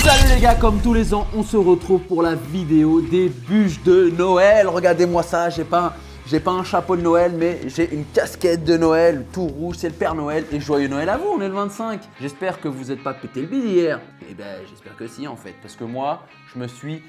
Salut les gars, comme tous les ans, on se retrouve pour la vidéo des bûches de Noël. Regardez-moi ça, j'ai pas un chapeau de Noël, mais j'ai une casquette de Noël, tout rouge, c'est le Père Noël. Et joyeux Noël à vous, on est le 25. J'espère que vous n'êtes pas pété le bide hier. Eh ben, j'espère que si en fait, parce que moi, je me suis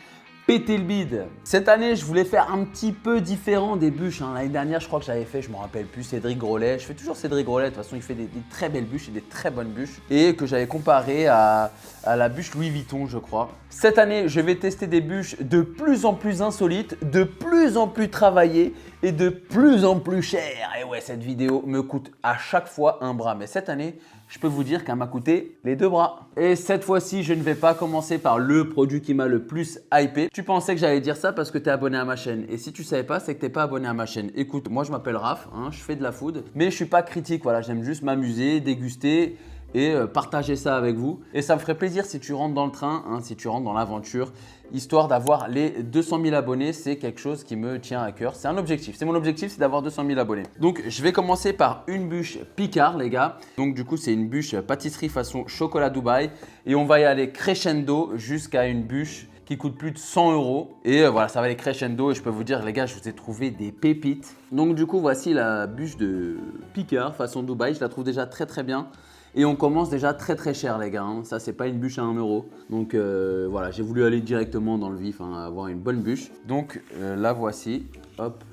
pété le bide. Cette année, je voulais faire un petit peu différent des bûches. L'année dernière, je crois que j'avais fait, je me rappelle plus, Cédric Grolet. Je fais toujours Cédric Grolet, de toute façon, il fait des très belles bûches et des très bonnes bûches. Et que j'avais comparé à la bûche Louis Vuitton, je crois. Cette année, je vais tester des bûches de plus en plus insolites, de plus en plus travaillées et de plus en plus chères. Et ouais, cette vidéo me coûte à chaque fois un bras. Mais cette année, je peux vous dire qu'elle m'a coûté les deux bras. Et cette fois-ci, je ne vais pas commencer par le produit qui m'a le plus hypé. Tu pensais que j'allais dire ça parce que tu es abonné à ma chaîne. Et si tu ne savais pas, c'est que tu n'es pas abonné à ma chaîne. Écoute, moi je m'appelle Raph, je fais de la food, mais je ne suis pas critique. Voilà, j'aime juste m'amuser, déguster et partager ça avec vous. Et ça me ferait plaisir si tu rentres dans le train, si tu rentres dans l'aventure, histoire d'avoir les 200 000 abonnés. C'est quelque chose qui me tient à cœur. C'est un objectif. C'est mon objectif, c'est d'avoir 200 000 abonnés. Donc, je vais commencer par une bûche Picard, les gars. Donc, du coup, c'est une bûche pâtisserie façon chocolat Dubaï. Et on va y aller crescendo jusqu'à une bûche qui coûte plus de 100 €. Et voilà, ça va aller crescendo. Et je peux vous dire, les gars, je vous ai trouvé des pépites. Donc, du coup, voici la bûche de Picard façon Dubaï. Je la trouve déjà très, très bien. Et on commence déjà très très cher les gars, ça c'est pas une bûche à 1 €. Donc voilà, j'ai voulu aller directement dans le vif, avoir une bonne bûche. Donc la voici, hop,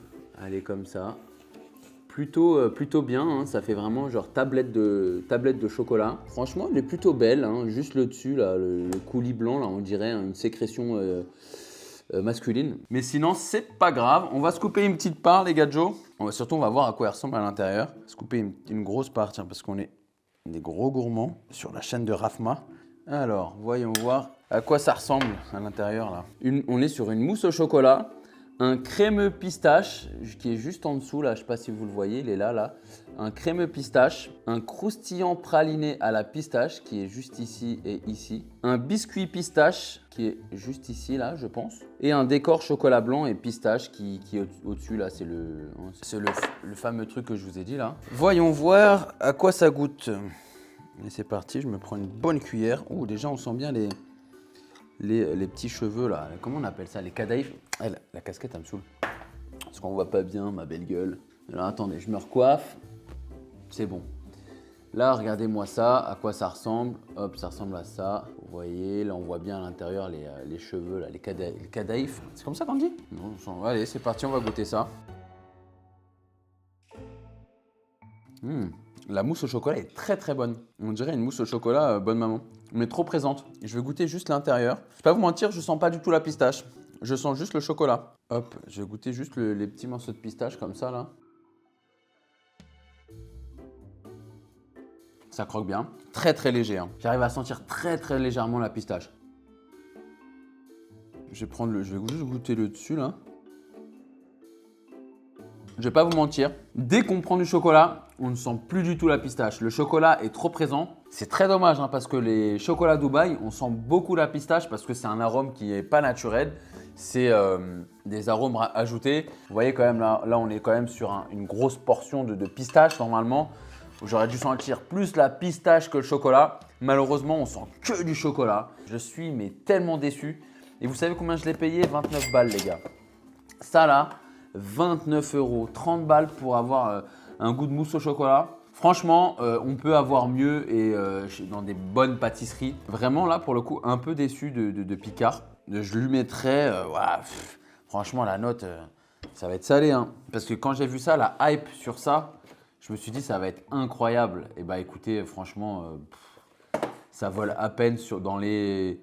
elle est comme ça. Plutôt bien, ça fait vraiment genre tablette de chocolat. Franchement elle est plutôt belle, juste le dessus, là, le coulis blanc, là, on dirait une sécrétion masculine. Mais sinon c'est pas grave, on va se couper une petite part les gars Joe. Surtout on va voir à quoi elle ressemble à l'intérieur. Se couper une grosse part, tiens, parce qu'on est des gros gourmands sur la chaîne de Rafma. Alors, voyons voir à quoi ça ressemble à l'intérieur là. On est sur une mousse au chocolat, un crémeux pistache qui est juste en dessous là, je ne sais pas si vous le voyez, il est là. Un crémeux pistache, un croustillant praliné à la pistache qui est juste ici et ici, un biscuit pistache qui est juste ici là, je pense, et un décor chocolat blanc et pistache qui est au-dessus là, c'est le fameux truc que je vous ai dit là. Voyons voir à quoi ça goûte. Et c'est parti, je me prends une bonne cuillère. Ouh, déjà on sent bien les petits cheveux là, comment on appelle ça, les cadaïfs. La casquette elle me saoule, parce qu'on voit pas bien ma belle gueule. Alors attendez, je me recoiffe. C'est bon. Là, regardez-moi ça, à quoi ça ressemble. Hop, ça ressemble à ça. Vous voyez, là, on voit bien à l'intérieur les cheveux, là, les cadaïfs. C'est comme ça qu'on dit? Non, allez, c'est parti, on va goûter ça. La mousse au chocolat est très très bonne. On dirait une mousse au chocolat bonne maman, mais trop présente. Je vais goûter juste l'intérieur. Je vais pas vous mentir, je sens pas du tout la pistache. Je sens juste le chocolat. Hop, je vais goûter juste les petits morceaux de pistache comme ça là. Ça croque bien, très très léger. J'arrive à sentir très très légèrement la pistache. Je vais juste goûter le dessus là. Je vais pas vous mentir, dès qu'on prend du chocolat, on ne sent plus du tout la pistache. Le chocolat est trop présent. C'est très dommage parce que les chocolats Dubaï, on sent beaucoup la pistache parce que c'est un arôme qui n'est pas naturel. C'est des arômes ajoutés. Vous voyez quand même là on est quand même sur une grosse portion de pistache normalement. J'aurais dû sentir plus la pistache que le chocolat. Malheureusement, on sent que du chocolat. Je suis mais tellement déçu. Et vous savez combien je l'ai payé? 29 balles les gars. Ça là, 29 €, 30 balles pour avoir un goût de mousse au chocolat. Franchement, on peut avoir mieux et dans des bonnes pâtisseries. Vraiment là, pour le coup, un peu déçu de Picard. Je lui mettrais, franchement, la note, ça va être salé. Parce que quand j'ai vu ça, la hype sur ça, je me suis dit ça va être incroyable. Et bah écoutez, franchement, ça vole à peine dans les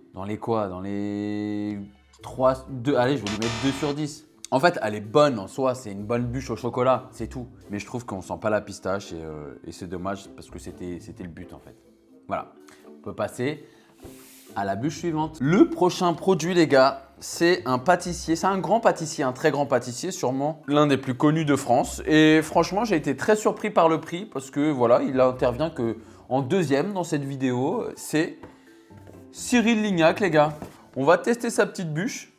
3, 2, allez, je vais lui mettre 2 sur 10. En fait, elle est bonne en soi, c'est une bonne bûche au chocolat, c'est tout. Mais je trouve qu'on sent pas la pistache et c'est dommage parce que c'était le but en fait. Voilà, on peut passer à la bûche suivante. Le prochain produit les gars, c'est un pâtissier, c'est un grand pâtissier, un très grand pâtissier, sûrement l'un des plus connus de France. Et franchement, j'ai été très surpris par le prix parce que voilà, il intervient que en deuxième dans cette vidéo, c'est Cyril Lignac les gars. On va tester sa petite bûche.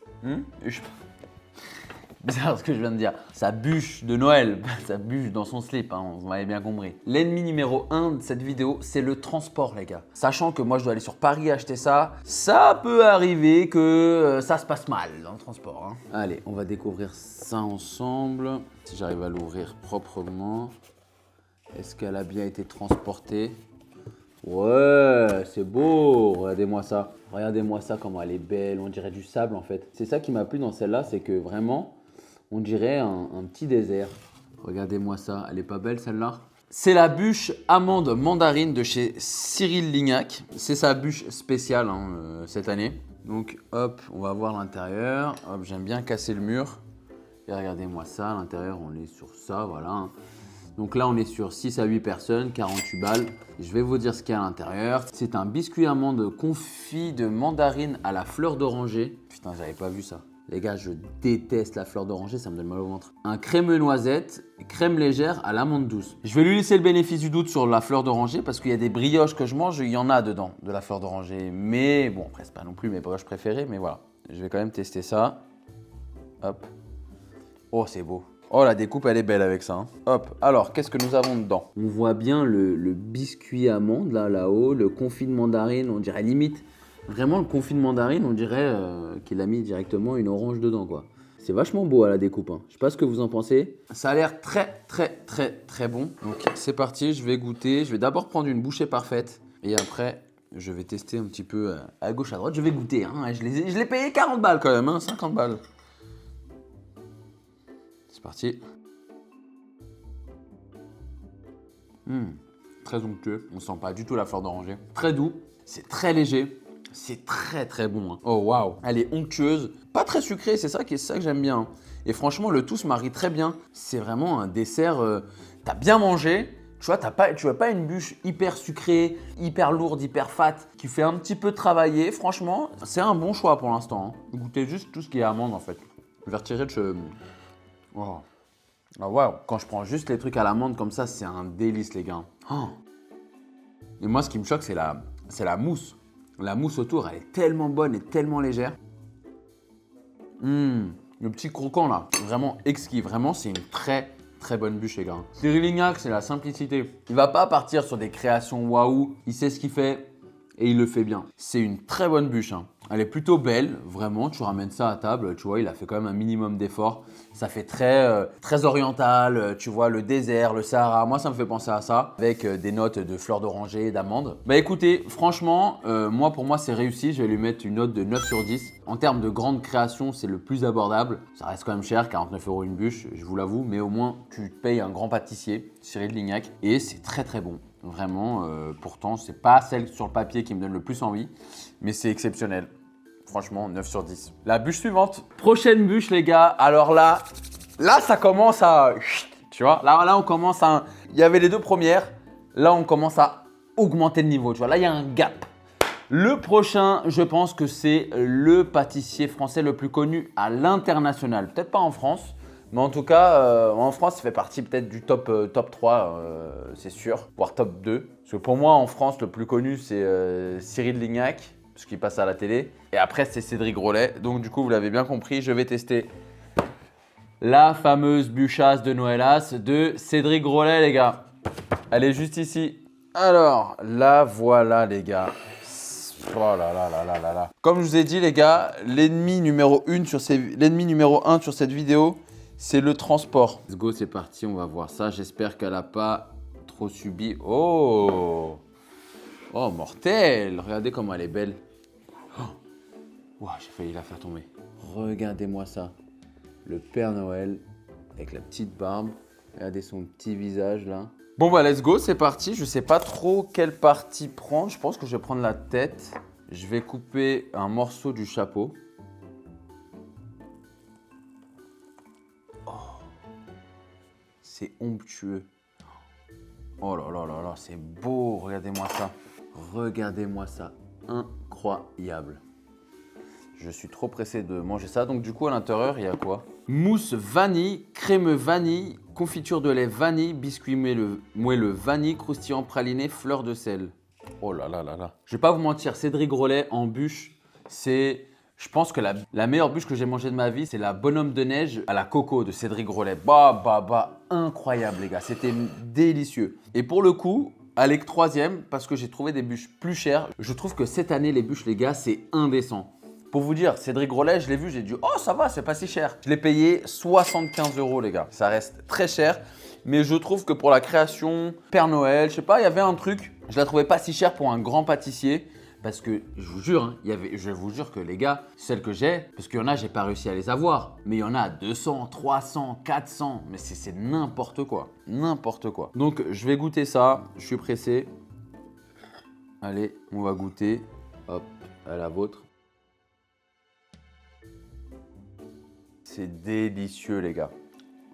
bizarre ce que je viens de dire. Sa bûche de Noël, sa bûche dans son slip, hein, vous m'avez bien compris. L'ennemi numéro 1 de cette vidéo, c'est le transport, les gars. Sachant que moi, je dois aller sur Paris acheter ça, ça peut arriver que ça se passe mal dans le transport. Hein. Allez, on va découvrir ça ensemble. Si j'arrive à l'ouvrir proprement. Est-ce qu'elle a bien été transportée? Ouais, c'est beau, regardez-moi ça. Regardez-moi ça, comment elle est belle, on dirait du sable en fait. C'est ça qui m'a plu dans celle-là, c'est que vraiment, on dirait un petit désert. Regardez-moi ça, elle est pas belle celle-là? C'est la bûche amande mandarine de chez Cyril Lignac. C'est sa bûche spéciale hein, cette année. Donc hop, on va voir l'intérieur. Hop, j'aime bien casser le mur. Et regardez-moi ça, à l'intérieur on est sur ça, voilà. Donc là, on est sur 6 à 8 personnes, 48 balles. Je vais vous dire ce qu'il y a à l'intérieur. C'est un biscuit amande confit de mandarine à la fleur d'oranger. Putain, j'avais pas vu ça. Les gars, je déteste la fleur d'oranger, ça me donne mal au ventre. Un crémeux noisette, crème légère à l'amande douce. Je vais lui laisser le bénéfice du doute sur la fleur d'oranger parce qu'il y a des brioches que je mange, il y en a dedans de la fleur d'oranger. Mais bon, après, c'est pas non plus mes brioches préférées, mais voilà. Je vais quand même tester ça. Hop. Oh, c'est beau. Oh, la découpe, elle est belle avec ça. Hein. Hop, alors, qu'est-ce que nous avons dedans? On voit bien le biscuit amande, là-haut, le confit de mandarine, on dirait limite, vraiment le confit de mandarine, on dirait qu'il a mis directement une orange dedans, quoi. C'est vachement beau à la découpe. Hein. Je sais pas ce que vous en pensez. Ça a l'air très, très, très, très bon. Donc, c'est parti, je vais goûter. Je vais d'abord prendre une bouchée parfaite et après, je vais tester un petit peu à gauche, à droite. Je vais goûter. Hein. Je l'ai payé 40 balles quand même, hein, 50 balles. C'est parti. Très onctueux. On sent pas du tout la fleur d'oranger. Très doux. C'est très léger. C'est très très bon. Hein. Oh waouh. Elle est onctueuse. Pas très sucrée. C'est ça que j'aime bien. Hein. Et franchement, le tout se marie très bien. C'est vraiment un dessert. T'as bien mangé. Tu vois, tu veux pas une bûche hyper sucrée, hyper lourde, hyper fat, qui fait un petit peu travailler. Franchement, c'est un bon choix pour l'instant. Hein. Goûtez juste tout ce qui est amande en fait. Je vais retirer de ce... Oh. Ah wow. Quand je prends juste les trucs à l'amande comme ça, c'est un délice les gars. Oh. Et moi ce qui me choque c'est la mousse. La mousse autour elle est tellement bonne et tellement légère. Le petit croquant là, vraiment exquis. Vraiment c'est une très très bonne bûche les gars. Cyril Lignac c'est la simplicité. Il va pas partir sur des créations waouh. Il sait ce qu'il fait et il le fait bien. C'est une très bonne bûche. Hein. Elle est plutôt belle, vraiment, tu ramènes ça à table, tu vois, il a fait quand même un minimum d'efforts. Ça fait très oriental, tu vois, le désert, le Sahara, moi ça me fait penser à ça, avec des notes de fleurs d'oranger, d'amandes. Bah écoutez, franchement, pour moi c'est réussi, je vais lui mettre une note de 9 sur 10. En termes de grande création, c'est le plus abordable. Ça reste quand même cher, 49 € une bûche, je vous l'avoue, mais au moins tu payes un grand pâtissier, Cyril Lignac, et c'est très très bon. Vraiment, pourtant, c'est pas celle sur le papier qui me donne le plus envie, mais c'est exceptionnel. Franchement, 9 sur 10. La bûche suivante. Prochaine bûche, les gars. Alors là, ça commence à... Tu vois, là, on commence à... Il y avait les deux premières. Là, on commence à augmenter le niveau. Tu vois, là, il y a un gap. Le prochain, je pense que c'est le pâtissier français le plus connu à l'international. Peut-être pas en France, mais en tout cas, en France, il fait partie peut-être du top 3, c'est sûr, voire top 2. Parce que pour moi, en France, le plus connu, c'est Cyril Lignac, parce qu'il passe à la télé. Et après, c'est Cédric Grolet. Donc du coup, vous l'avez bien compris, je vais tester la fameuse bûchasse de Noëlas de Cédric Grolet, les gars. Elle est juste ici. Alors, la voilà, les gars. Oh là là là là là là. Comme je vous ai dit, les gars, l'ennemi numéro 1 sur cette vidéo, c'est le transport. Let's go, c'est parti, on va voir ça. J'espère qu'elle n'a pas trop subi. Oh! Oh, mortel! Regardez comment elle est belle. Oh. Wow, j'ai failli la faire tomber. Regardez-moi ça. Le Père Noël avec la petite barbe. Regardez son petit visage là. Bon bah let's go, c'est parti. Je sais pas trop quelle partie prendre. Je pense que je vais prendre la tête. Je vais couper un morceau du chapeau. Oh. C'est onctueux. Oh là là là là, c'est beau. Regardez-moi ça. Regardez-moi ça. Incroyable. Je suis trop pressé de manger ça. Donc du coup, à l'intérieur, il y a quoi? Mousse vanille, crémeux vanille, confiture de lait vanille, biscuit moelleux vanille, croustillant praliné, fleur de sel. Oh là là là là. Je vais pas vous mentir, Cédric Grolet en bûche, c'est Je pense que la meilleure bûche que j'ai mangée de ma vie, c'est la bonhomme de neige à la coco de Cédric Grolet. Bah, incroyable les gars, c'était délicieux. Et pour le coup, Alec troisième, parce que j'ai trouvé des bûches plus chères. Je trouve que cette année, les bûches les gars, c'est indécent. Pour vous dire, Cédric Grolet, je l'ai vu, j'ai dit « Oh, ça va, c'est pas si cher ». Je l'ai payé 75 € les gars. Ça reste très cher, mais je trouve que pour la création, Père Noël, je sais pas, il y avait un truc. Je la trouvais pas si chère pour un grand pâtissier. Parce que je vous jure, hein, je vous jure que les gars, celles que j'ai, parce qu'il y en a, j'ai pas réussi à les avoir. Mais il y en a à 200, 300, 400. Mais c'est n'importe quoi. N'importe quoi. Donc, je vais goûter ça. Je suis pressé. Allez, on va goûter. Hop, à la vôtre. C'est délicieux, les gars.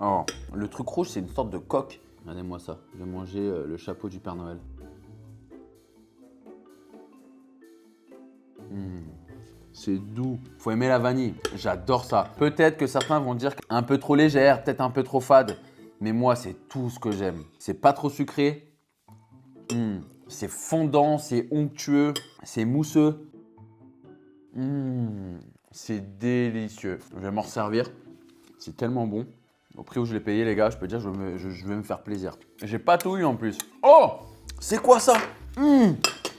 Oh, le truc rouge, c'est une sorte de coque. Regardez-moi ça. Je vais manger le chapeau du Père Noël. C'est doux. Faut aimer la vanille. J'adore ça. Peut-être que certains vont dire un peu trop légère, peut-être un peu trop fade. Mais moi, c'est tout ce que j'aime. C'est pas trop sucré. C'est fondant, c'est onctueux, c'est mousseux. C'est délicieux. Je vais m'en resservir. C'est tellement bon. Au prix où je l'ai payé, les gars, je peux dire que je vais me faire plaisir. J'ai pas tout eu en plus. Oh, c'est quoi ça?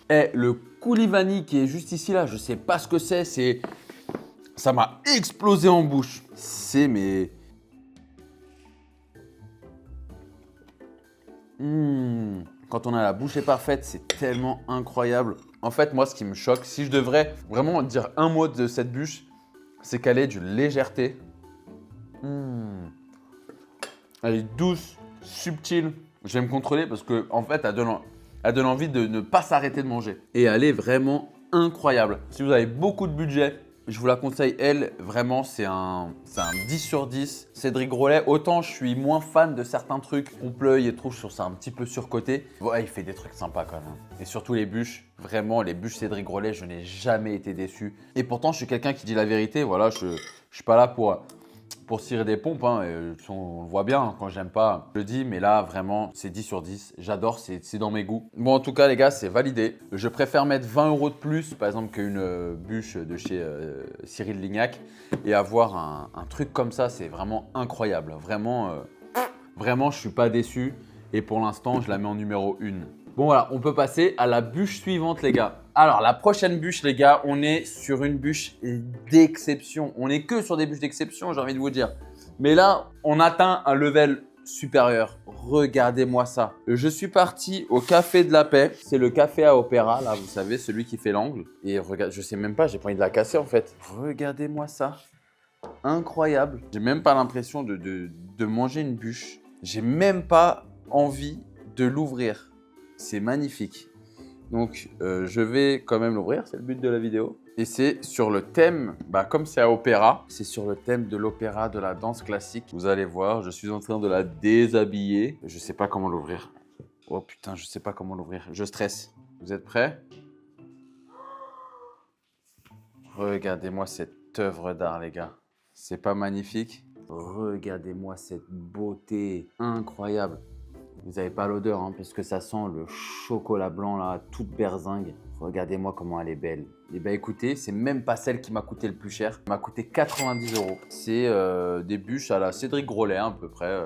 Eh, le coulis vanille qui est juste ici, là, je sais pas ce que c'est. Ça m'a explosé en bouche. C'est mes... Quand on a la bouche est parfaite, c'est tellement incroyable. En fait, moi, ce qui me choque, si je devrais vraiment dire un mot de cette bûche, c'est qu'elle est d'une légèreté. Elle est douce, subtile. Je vais me contrôler parce que en fait, elle donne envie de ne pas s'arrêter de manger. Et elle est vraiment incroyable. Si vous avez beaucoup de budget, je vous la conseille. Elle, vraiment, c'est un 10 sur 10. Cédric Grolet, autant je suis moins fan de certains trucs. Trompe-l'œil et tout, je trouve ça un petit peu surcoté. Ouais, il fait des trucs sympas quand même. Et surtout les bûches. Vraiment, les bûches Cédric Grolet, je n'ai jamais été déçu. Et pourtant, je suis quelqu'un qui dit la vérité. Voilà, je suis pas là pour tirer des pompes, hein. On le voit bien, hein, quand j'aime pas, je le dis, mais là, vraiment, c'est 10 sur 10. J'adore, c'est dans mes goûts. Bon, en tout cas, les gars, c'est validé. Je préfère mettre 20 € de plus, par exemple, qu'une bûche de chez Cyril Lignac. Et avoir un truc comme ça, c'est vraiment incroyable. Vraiment, vraiment, je suis pas déçu. Et pour l'instant, je la mets en numéro 1. Bon, voilà, on peut passer à la bûche suivante, les gars. Alors, la prochaine bûche, les gars, on est sur une bûche d'exception. On n'est que sur des bûches d'exception, j'ai envie de vous dire. Mais là, on atteint un level supérieur. Regardez-moi ça. Je suis parti au Café de la Paix. C'est le café à Opéra, là, vous savez, celui qui fait l'angle. Et regarde, je sais même pas, j'ai pas envie de la casser, en fait. Regardez-moi ça. Incroyable. J'ai même pas l'impression de manger une bûche. J'ai même pas envie de l'ouvrir. C'est magnifique. Donc, je vais quand même l'ouvrir, c'est le but de la vidéo. Et c'est sur le thème, comme c'est à opéra, c'est sur le thème de l'opéra, de la danse classique. Vous allez voir, je suis en train de la déshabiller. Je sais pas comment l'ouvrir. Oh putain, je sais pas comment l'ouvrir. Je stresse. Vous êtes prêts? Regardez-moi cette œuvre d'art, les gars. C'est pas magnifique? Regardez-moi cette beauté incroyable. Vous n'avez pas l'odeur, hein, parce que ça sent le chocolat blanc, là, toute berzingue. Regardez-moi comment elle est belle. Et bah écoutez, c'est même pas celle qui m'a coûté le plus cher. Elle m'a coûté 90 €. C'est des bûches à la Cédric Grolet, à peu près.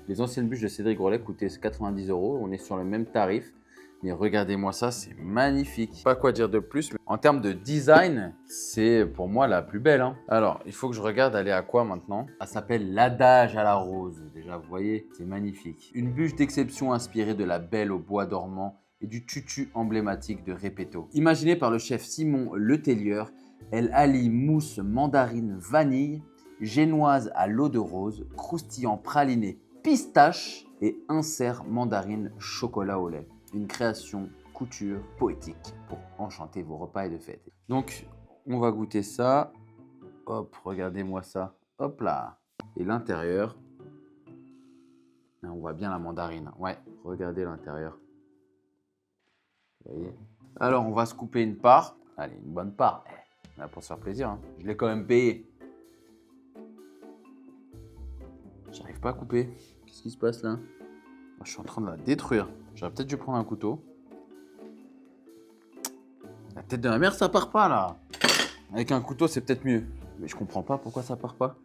Les anciennes bûches de Cédric Grolet coûtaient 90 €. On est sur le même tarif. Mais regardez-moi ça, c'est magnifique. Pas quoi dire de plus, mais en termes de design, c'est pour moi la plus belle, hein. Alors, il faut que je regarde, elle est à quoi maintenant? Elle s'appelle l'adage à la rose. Déjà, vous voyez, c'est magnifique. Une bûche d'exception inspirée de la belle au bois dormant et du tutu emblématique de Repetto. Imaginée par le chef Simon Letellier, elle allie mousse mandarine vanille, génoise à l'eau de rose, croustillant praliné pistache et insert mandarine chocolat au lait. Une création couture poétique pour enchanter vos repas et de fête. Donc, on va goûter ça. Hop, regardez-moi ça. Hop là. Et l'intérieur. On voit bien la mandarine. Ouais, regardez l'intérieur. Vous voyez? Alors, on va se couper une part. Allez, une bonne part. On va pour se faire plaisir, hein. Je l'ai quand même payé. J'arrive pas à couper. Qu'est-ce qui se passe là? Je suis en train de la détruire. J'aurais peut-être dû prendre un couteau. La tête de ma mère, ça part pas là. Avec un couteau, c'est peut-être mieux. Mais je comprends pas pourquoi ça part pas.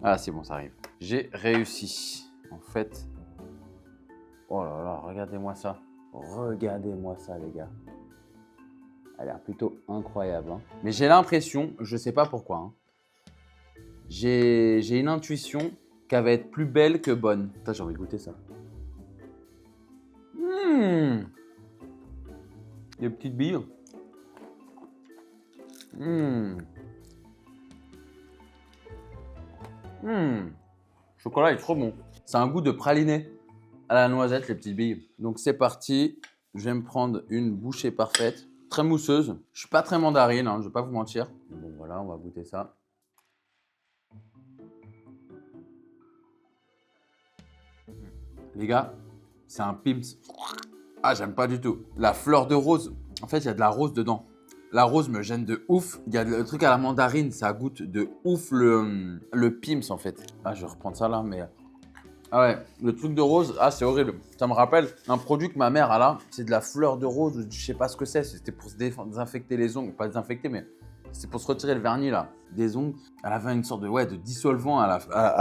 Ah, c'est bon, ça arrive. J'ai réussi. En fait... Oh là là, regardez-moi ça. Regardez-moi ça, les gars. Elle a l'air plutôt incroyable. Hein. Mais j'ai l'impression, je sais pas pourquoi, hein, j'ai une intuition qu'elle va être plus belle que bonne. Putain, j'ai envie de goûter ça. Des petites billes. Chocolat est trop bon. C'est un goût de praliné à la noisette, les petites billes. Donc c'est parti. Je vais me prendre une bouchée parfaite. Très mousseuse. Je suis pas très mandarine, hein, je vais pas vous mentir. Bon voilà, on va goûter ça. Les gars, c'est un Pim's. Ah, j'aime pas du tout. La fleur de rose, en fait, il y a de la rose dedans. La rose me gêne de ouf. Il y a le truc à la mandarine, ça goûte de ouf le Pim's en fait. Ah, je vais reprendre ça là, mais... Ah ouais, le truc de rose, ah c'est horrible. Ça me rappelle un produit que ma mère a là, c'est de la fleur de rose, je sais pas ce que c'est. C'était pour se désinfecter les ongles, pas désinfecter, mais c'est pour se retirer le vernis là, des ongles. Elle avait une sorte de dissolvant à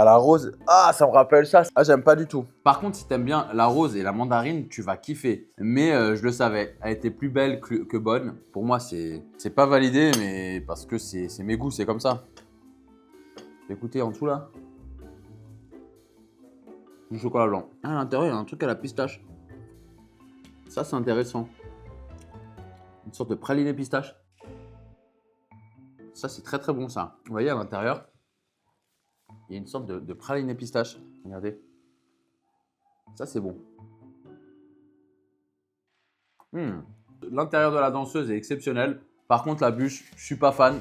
la rose. Ah, ça me rappelle ça. Ah, j'aime pas du tout. Par contre, si t'aimes bien la rose et la mandarine, tu vas kiffer. Mais je le savais, elle était plus belle que bonne. Pour moi, c'est pas validé, mais parce que c'est mes goûts, c'est comme ça. Écoutez, en dessous là. Du chocolat blanc. Ah, à l'intérieur, il y a un truc à la pistache. Ça, c'est intéressant. Une sorte de praliné pistache. Ça, c'est très très bon ça. Vous voyez, à l'intérieur, il y a une sorte de praliné pistache. Regardez. Ça, c'est bon. L'intérieur de la danseuse est exceptionnel. Par contre, la bûche, je suis pas fan.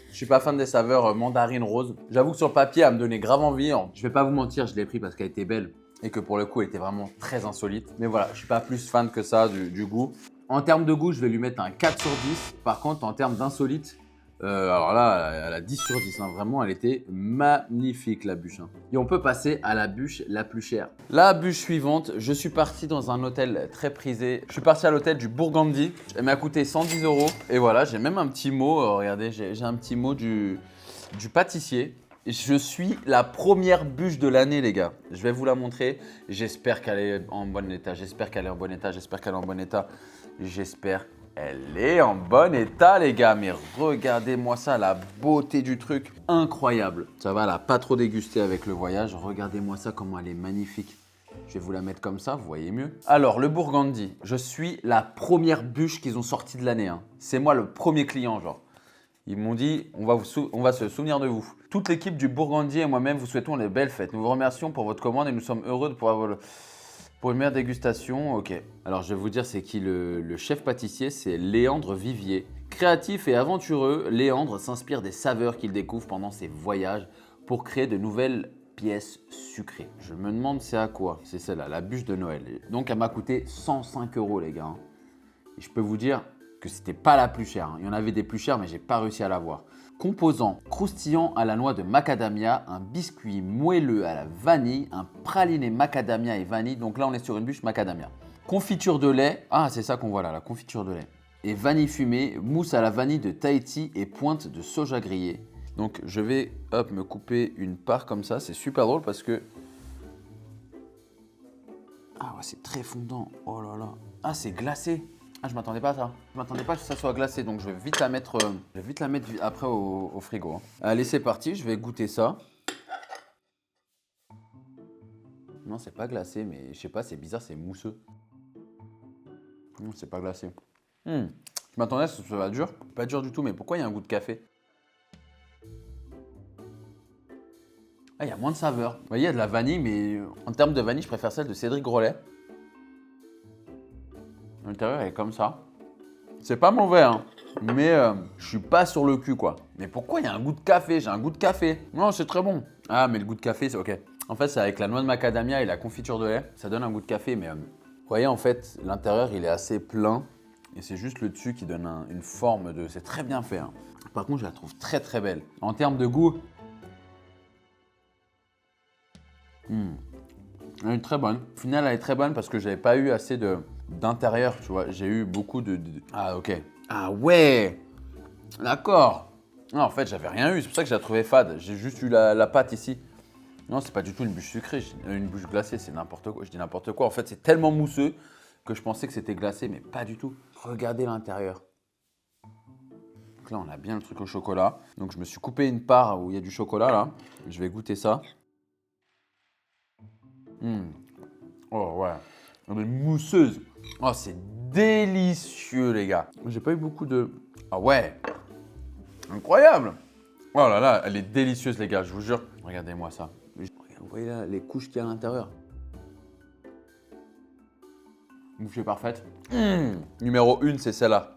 Je suis pas fan des saveurs mandarine rose. J'avoue que sur le papier, elle me donnait grave envie. Je vais pas vous mentir, je l'ai pris parce qu'elle était belle et que pour le coup, elle était vraiment très insolite. Mais voilà, je suis pas plus fan que ça du goût. En termes de goût, je vais lui mettre un 4 sur 10. Par contre, en termes d'insolite, alors là, elle a 10 sur 10. Hein. Vraiment, elle était magnifique, la bûche. Hein. Et on peut passer à la bûche la plus chère. La bûche suivante, je suis parti dans un hôtel très prisé. Je suis parti à l'hôtel du Burgundy. Elle m'a coûté 110 €. Et voilà, j'ai même un petit mot. Regardez, j'ai un petit mot du pâtissier. Je suis la première bûche de l'année, les gars. Je vais vous la montrer. J'espère qu'elle est en bon état. J'espère qu'elle est en bon état. J'espère qu'elle est en bon état. J'espère qu'elle est en bon état, les gars. Mais regardez-moi ça, la beauté du truc. Incroyable. Ça va, elle n'a pas trop dégusté avec le voyage. Regardez-moi ça, comment elle est magnifique. Je vais vous la mettre comme ça, vous voyez mieux. Alors, le Burgundy, je suis la première bûche qu'ils ont sortie de l'année. Hein. C'est moi le premier client, genre. Ils m'ont dit, on va se souvenir de vous. Toute l'équipe du Burgundy et moi-même vous souhaitons les belles fêtes. Nous vous remercions pour votre commande et nous sommes heureux de pouvoir pour une meilleure dégustation. Ok. Alors je vais vous dire c'est qui le chef pâtissier, c'est Léandre Vivier. Créatif et aventureux, Léandre s'inspire des saveurs qu'il découvre pendant ses voyages pour créer de nouvelles pièces sucrées. Je me demande c'est à quoi. C'est celle-là, la bûche de Noël. Donc elle m'a coûté 105 € les gars. Et je peux vous dire que c'était pas la plus chère. Il y en avait des plus chères, mais j'ai pas réussi à l'avoir. Composant croustillant à la noix de macadamia, un biscuit moelleux à la vanille, un praliné macadamia et vanille. Donc là, on est sur une bûche macadamia. Confiture de lait. Ah, c'est ça qu'on voit là, la confiture de lait. Et vanille fumée, mousse à la vanille de Tahiti et pointe de soja grillé. Donc je vais me couper une part comme ça. C'est super drôle parce que... Ah ouais, c'est très fondant. Oh là là. Ah, c'est glacé. Ah, je m'attendais pas à ça. Je m'attendais pas que ça soit glacé, donc je vais vite la mettre, après au frigo. Hein. Allez, c'est parti, je vais goûter ça. Non, c'est pas glacé, mais je sais pas, c'est bizarre, c'est mousseux. Non, c'est pas glacé. Je m'attendais à ce que ce soit dur. Pas dur du tout, mais pourquoi il y a un goût de café? Ah, il y a moins de saveur. Vous voyez, il y a de la vanille, mais en termes de vanille, je préfère celle de Cédric Grolet. L'intérieur est comme ça. C'est pas mauvais, hein. Mais je suis pas sur le cul, quoi. Mais pourquoi il y a un goût de café? J'ai un goût de café. Non, c'est très bon. Ah, mais le goût de café, c'est ok. En fait, c'est avec la noix de macadamia et la confiture de lait. Ça donne un goût de café, mais vous voyez, en fait, l'intérieur, il est assez plein. Et c'est juste le dessus qui donne une forme de... C'est très bien fait. Hein. Par contre, je la trouve très, très belle. En termes de goût... Elle est très bonne. Au final, elle est très bonne parce que j'avais pas eu assez d'intérieur, tu vois. J'ai eu beaucoup de... Ah, ok. Ah ouais, d'accord. Non, en fait, j'avais rien eu, c'est pour ça que je la trouvais fade. J'ai juste eu la pâte ici. Non, c'est pas du tout une bûche sucrée, une bûche glacée, c'est n'importe quoi. Je dis n'importe quoi. En fait, c'est tellement mousseux que je pensais que c'était glacé, mais pas du tout. Regardez l'intérieur. Donc là, on a bien le truc au chocolat. Donc, je me suis coupé une part où il y a du chocolat là. Je vais goûter ça. Oh ouais, elle est mousseuse. Oh, c'est délicieux, les gars. J'ai pas eu beaucoup de. Ah ouais, incroyable. Oh là là, elle est délicieuse, les gars, je vous jure. Regardez-moi ça. Vous voyez là les couches qu'il y a à l'intérieur. Bouffée parfaite. Numéro 1, c'est celle-là.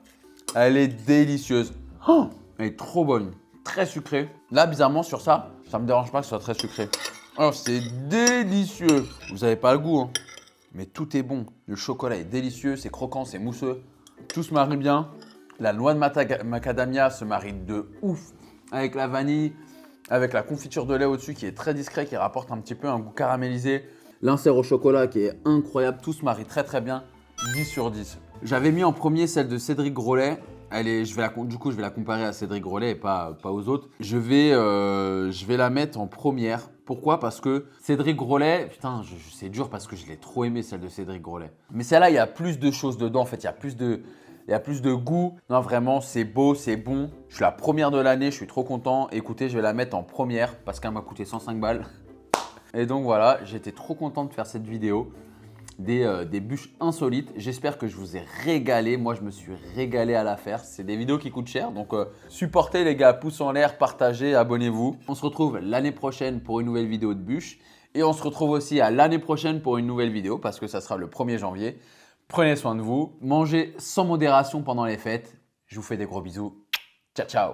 Elle est délicieuse. Oh, elle est trop bonne. Très sucrée. Là, bizarrement, sur ça, ça me dérange pas que ce soit très sucré. Oh, c'est délicieux. Vous avez pas le goût, hein. Mais tout est bon. Le chocolat est délicieux, c'est croquant, c'est mousseux. Tout se marie bien. La noix de macadamia se marie de ouf avec la vanille, avec la confiture de lait au-dessus qui est très discret, qui rapporte un petit peu un goût caramélisé. L'insert au chocolat qui est incroyable. Tout se marie très très bien. 10 sur 10. J'avais mis en premier celle de Cédric Grolet. Du coup, je vais la comparer à Cédric Grolet et pas aux autres. Je vais la mettre en première. Pourquoi? Parce que Cédric Grolet, putain, c'est dur parce que je l'ai trop aimé celle de Cédric Grolet. Mais celle-là, il y a plus de choses dedans. En fait, il y a plus de goût. Non, vraiment, c'est beau, c'est bon. Je suis la première de l'année, je suis trop content. Écoutez, je vais la mettre en première parce qu'elle m'a coûté 105 balles. Et donc voilà, j'étais trop content de faire cette vidéo. Des bûches insolites. J'espère que je vous ai régalé. Moi, je me suis régalé à la faire. C'est des vidéos qui coûtent cher. Donc, supportez les gars, pouce en l'air, partagez, abonnez-vous. On se retrouve l'année prochaine pour une nouvelle vidéo de bûches. Et on se retrouve aussi à l'année prochaine pour une nouvelle vidéo parce que ça sera le 1er janvier. Prenez soin de vous. Mangez sans modération pendant les fêtes. Je vous fais des gros bisous. Ciao, ciao.